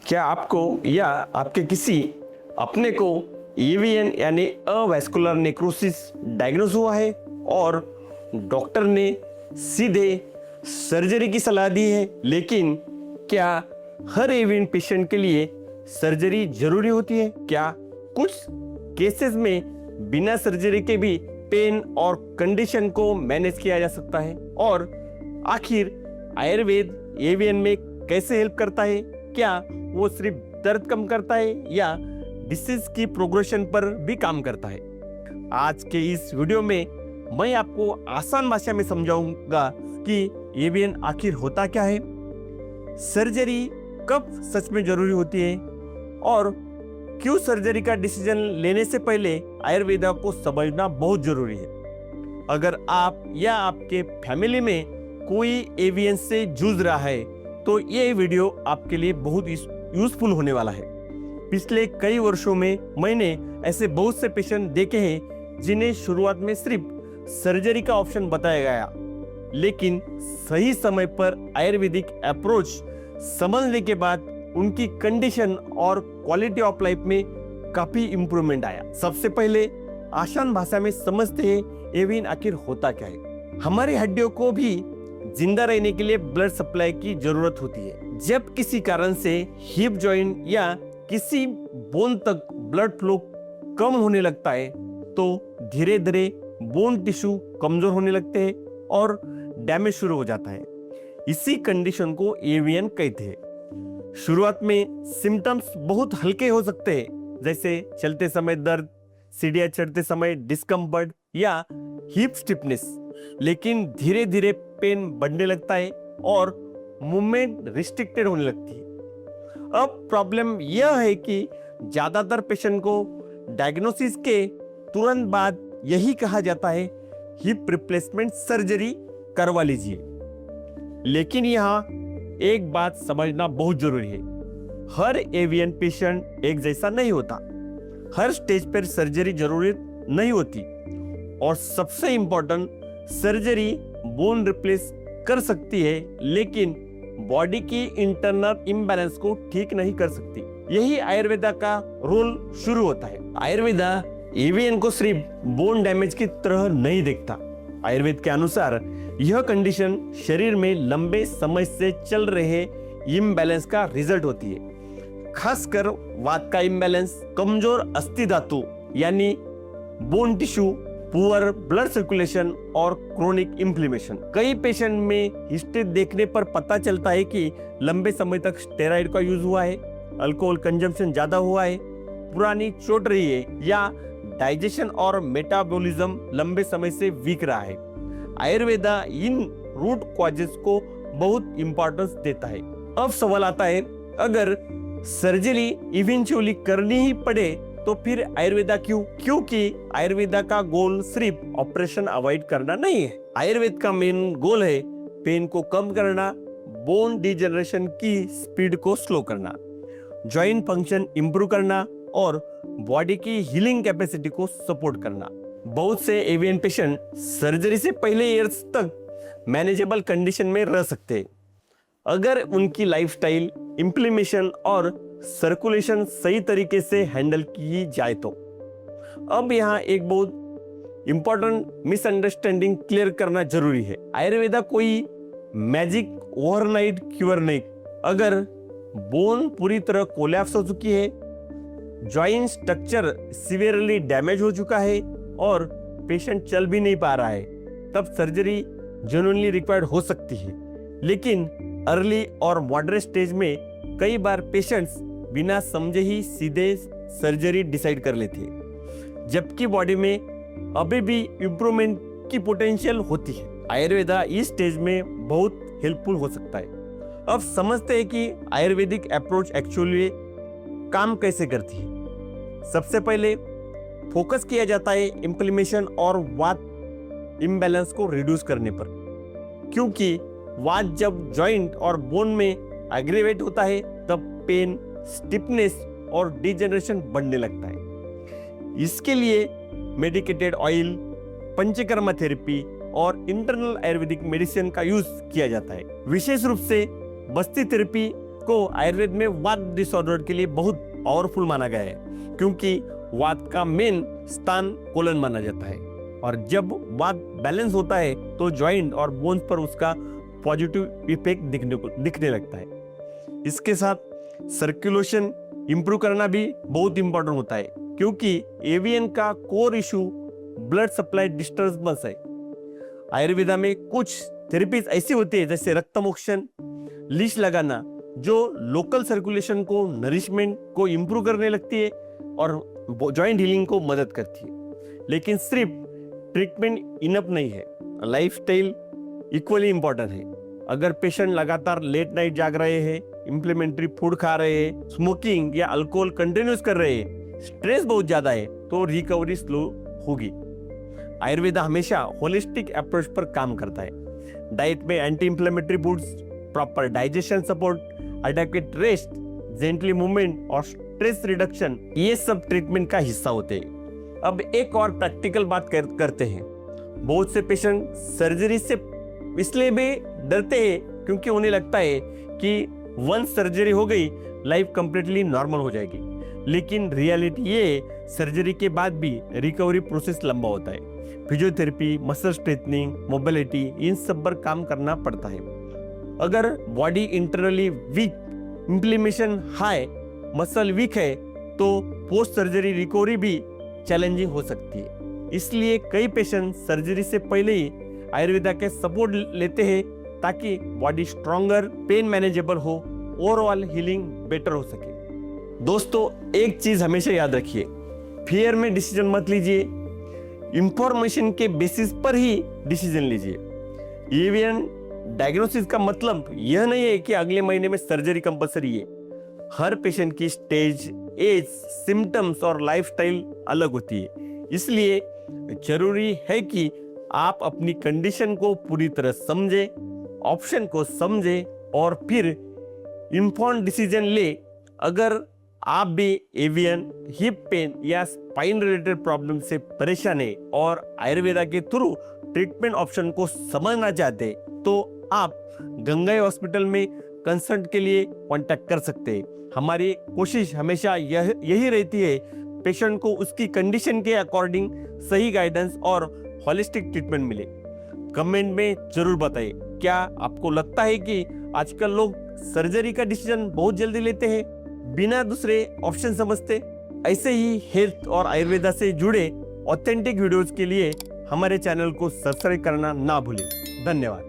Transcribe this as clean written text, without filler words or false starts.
क्या आपको या आपके किसी अपने को ईवीएन यानी अवैस्कुलर नेक्रोसिस डायग्नोज हुआ है और डॉक्टर ने सीधे सर्जरी की सलाह दी है, लेकिन क्या हर ईवीएन पेशेंट के लिए सर्जरी जरूरी होती है? क्या कुछ केसेस में बिना सर्जरी के भी पेन और कंडीशन को मैनेज किया जा सकता है? और आखिर आयुर्वेद ईवीएन में कैसे हेल्प करता है? क्या वो सिर्फ दर्द कम करता है या डिसीज की प्रोग्रेशन पर भी काम करता है? आज के इस वीडियो में मैं आपको आसान भाषा में समझाऊंगा कि ईवीएन आखिर होता क्या है, सर्जरी कब सच में जरूरी होती है और क्यों सर्जरी का डिसीजन लेने से पहले आयुर्वेदा को समझना बहुत जरूरी है। अगर आप या आपके फैमिली में कोई ईवीएन से जूझ रहा है तो ये वीडियो आपके लिए बहुत यूजफुल होने वाला है। पिछले कई वर्षों में मैंने ऐसे बहुत से पेशेंट देखे हैं जिन्हें शुरुआत में सिर्फ सर्जरी का ऑप्शन बताया गया, लेकिन सही समय पर आयुर्वेदिक अप्रोच समझने के बाद उनकी कंडीशन और क्वालिटी ऑफ लाइफ में काफी इंप्रूवमेंट आया। सबसे पहले आसान भाषा में समझते हैं ईवीएन आखिर होता क्या है। हमारी हड्डियों को भी जिंदा रहने के लिए ब्लड सप्लाई की जरूरत होती है। जब किसी कारण से हिप जॉइंट या किसी बोन तक ब्लड फ्लो कम होने लगता है तो धीरे धीरे बोन टिश्यू कमजोर होने लगते हैं और डैमेज शुरू हो जाता है। इसी कंडीशन को ईवीएन कहते हैं। शुरुआत में सिम्टम्स बहुत हल्के हो सकते हैं, जैसे चलते समय दर्द, सीढ़ियां चढ़ते समय डिस्कम्फर्ट या हिप स्टिफनेस, लेकिन धीरे धीरे पेन बढ़ने लगता है और मूवमेंट रिस्ट्रिक्टेड होने लगती है। अब प्रॉब्लम यह है कि ज्यादातर पेशेंट को डायग्नोसिस के तुरंत बाद यही कहा जाता है हिप रिप्लेसमेंट सर्जरी करवा लीजिए। लेकिन यहाँ एक बात समझना बहुत जरूरी है, हर ईवीएन पेशेंट एक जैसा नहीं होता, हर स्टेज पर सर्जरी जरूरी नहीं होती और सबसे इंपॉर्टेंट, सर्जरी बोन रिप्लेस कर सकती है लेकिन बॉडी की इंटरनल इम्बैलेंस को ठीक नहीं कर सकती। यही आयुर्वेदा का रोल शुरू होता है। आयुर्वेदा ईवीएन को सिर्फ बोन डैमेज की तरह नहीं देखता। आयुर्वेद के अनुसार यह कंडीशन शरीर में लंबे समय से चल रहे इम्बैलेंस का रिजल्ट होती है, खासकर वात का इम्बैलेंस, कमजोर अस्थि धातु यानी bone tissue, poor blood circulation और क्रोनिक इन्फ्लेमेशन। कई पेशेंट में हिस्ट्री देखने पर पता चलता है कि लंबे समय तक स्टेरॉइड का यूज हुआ है, अल्कोहल कंजम्पशन ज्यादा हुआ है, पुरानी चोट रही है या डाइजेशन और मेटाबॉलिज्म लंबे समय से वीक रहा है। आयुर्वेदा इन रूट कॉजेस को बहुत इंपॉर्टेंस देता है। अब सवाल आता है, अगर सर्जरी इवेंचुअली करनी ही पड़े तो फिर आयुर्वेदा क्यों? क्योंकि आयुर्वेदा का गोल सिर्फ ऑपरेशन अवॉइड करना नहीं है। आयुर्वेद का मेन गोल है पेन को कम करना, बोन डिजेनरेशन की स्पीड को स्लो करना, जॉइंट फंक्शन इंप्रूव करना और बॉडी की हीलिंग कैपेसिटी को सपोर्ट करना। बहुत से ईवीएन पेशेंट सर्जरी से पहले ईयर्स तक मैनेजेबल कंडीशन में रह सकते हैं, अगर उनकी लाइफस्टाइल, इन्फ्लेमेशन और सर्कुलेशन सही तरीके से हैंडल की जाए तो। अब यहाँ एक बहुत इंपॉर्टेंट मिसअंडरस्टैंडिंग क्लियर करना जरूरी है। आयुर्वेदा कोई मैजिक ओवरनाइट क्यूर नहीं। अगर बोन पूरी तरह कोलैप्स हो चुकी है, जॉइंट स्ट्रक्चर सीवियरली डैमेज हो चुका है और पेशेंट चल भी नहीं पा रहा है, तब सर्जरी जेन्युइनली रिक्वायर्ड हो सकती है। लेकिन अर्ली और मॉडरेट स्टेज में कई बार पेशेंट्स बिना समझे ही सीधे सर्जरी डिसाइड कर लेते हैं, जबकि बॉडी में अभी भी इंप्रूवमेंट की पोटेंशियल होती है। आयुर्वेदा इस स्टेज में बहुत हेल्पफुल हो सकता है। अब समझते हैं कि आयुर्वेदिक अप्रोच एक्चुअली काम कैसे करती है। सबसे पहले फोकस किया जाता है इन्फ्लेमेशन और वात इम्बैलेंस को रिड्यूस करने पर, क्योंकि वात जब जॉइंट और बोन में एग्रीवेट होता है तब पेन, स्टिफनेस और डिजेनरेशन बढ़ने लगता है। इसके लिए मेडिकेटेड ऑयल, पंचकर्मा थेरेपी और इंटरनल आयुर्वेदिक मेडिसिन का यूज किया जाता है। विशेष रूप से बस्ती थेरेपी को आयुर्वेद में वात डिसऑर्डर के लिए बहुत पावरफुल माना गया है, क्योंकि वात का मेन स्थान कोलन माना जाता है और जब वात बैलेंस होता है तो जॉइंट और बोन्स पर उसका पॉजिटिव इफेक्ट दिखने लगता है। इसके साथ सर्कुलेशन इंप्रूव करना भी बहुत इंपॉर्टेंट होता है, क्योंकि एवीएन का core issue blood supply disturbance है। आयुर्वेदा में कुछ थेरेपीज ऐसी होती है जैसे रक्तमोक्षण, लीश लगाना, जो लोकल सर्कुलेशन को, नरिशमेंट को इंप्रूव करने लगती है और जॉइंट हीलिंग को मदद करती है। लेकिन सिर्फ ट्रीटमेंट इनफ नहीं है, लाइफस्टाइल इक्वली इंपॉर्टेंट है। अगर पेशेंट लगातार लेट नाइट जाग रहे हैं, इम्प्लीमेंट्री फूड खा रहे हैं, स्मोकिंग या अल्कोहल कंटिन्यूस कर रहे हैं, स्ट्रेस बहुत ज्यादा है, तो रिकवरी स्लो होगी। आयुर्वेदा हमेशा होलिस्टिक अप्रोच पर काम करता है। डाइट में anti inflammatory foods, proper digestion support, adequate rest, gently movement और स्ट्रेस रिडक्शन, ये सब ट्रीटमेंट का हिस्सा होते हैं। अब एक और प्रैक्टिकल बात करते हैं। बहुत से पेशेंट सर्जरी से इसलिए भी डरते हैं क्योंकि उन्हें लगता है कि वंस सर्जरी हो गई लाइफ कंप्लीटली नॉर्मल हो जाएगी, लेकिन रियलिटी ये सर्जरी के बाद भी रिकवरी प्रोसेस लंबा होता है। फिजियोथेरेपी, मसल स्ट्रेथनिंग, मोबिलिटी, इन सब पर काम करना पड़ता है। अगर body internally weak, inflammation high, muscle weak है तो पोस्ट सर्जरी रिकवरी भी चैलेंजिंग हो सकती है। इसलिए कई पेशेंट सर्जरी से पहले ही आयुर्वेदा के सपोर्ट लेते हैं ताकि बॉडी स्ट्रॉन्गर, पेन मैनेजेबल हो, ओवरऑल हीलिंग बेटर हो सके। दोस्तों, एक चीज हमेशा याद रखिए, फियर में डिसीजन मत लीजिए, इंफॉर्मेशन के बेसिस पर ही डिसीजन लीजिए। एवीएन डायग्नोसिस का मतलब यह नहीं है कि अगले महीने में सर्जरी कंपलसरी है। हर पेशेंट की स्टेज, एज, सिम्टम्स और लाइफस्टाइल अलग होती है, इसलिए जरूरी है कि आप अपनी कंडीशन को पूरी तरह समझे, ऑप्शन को समझे और फिर इन्फॉर्म्ड डिसीजन ले। अगर आप भी एवीएन, हिप पेन या स्पाइन रिलेटेड प्रॉब्लम से परेशान है और आयुर्वेदा के थ्रू ट्रीटमेंट ऑप्शन को समझना चाहते तो आप गंगा हॉस्पिटल में कंसल्ट के लिए कांटेक्ट कर सकते हैं। हमारी कोशिश हमेशा यही रहती है पेशेंट को उसकी कंडीशन के अकॉर्डिंग सही गाइडेंस और होलिस्टिक ट्रीटमेंट मिले। कमेंट में जरूर बताइए, क्या आपको लगता है कि आजकल लोग सर्जरी का डिसीजन बहुत जल्दी लेते हैं बिना दूसरे ऑप्शन समझते? ऐसे ही हेल्थ और आयुर्वेदा से जुड़े ऑथेंटिक वीडियोस के लिए हमारे चैनल को सब्सक्राइब करना ना भूलें। धन्यवाद।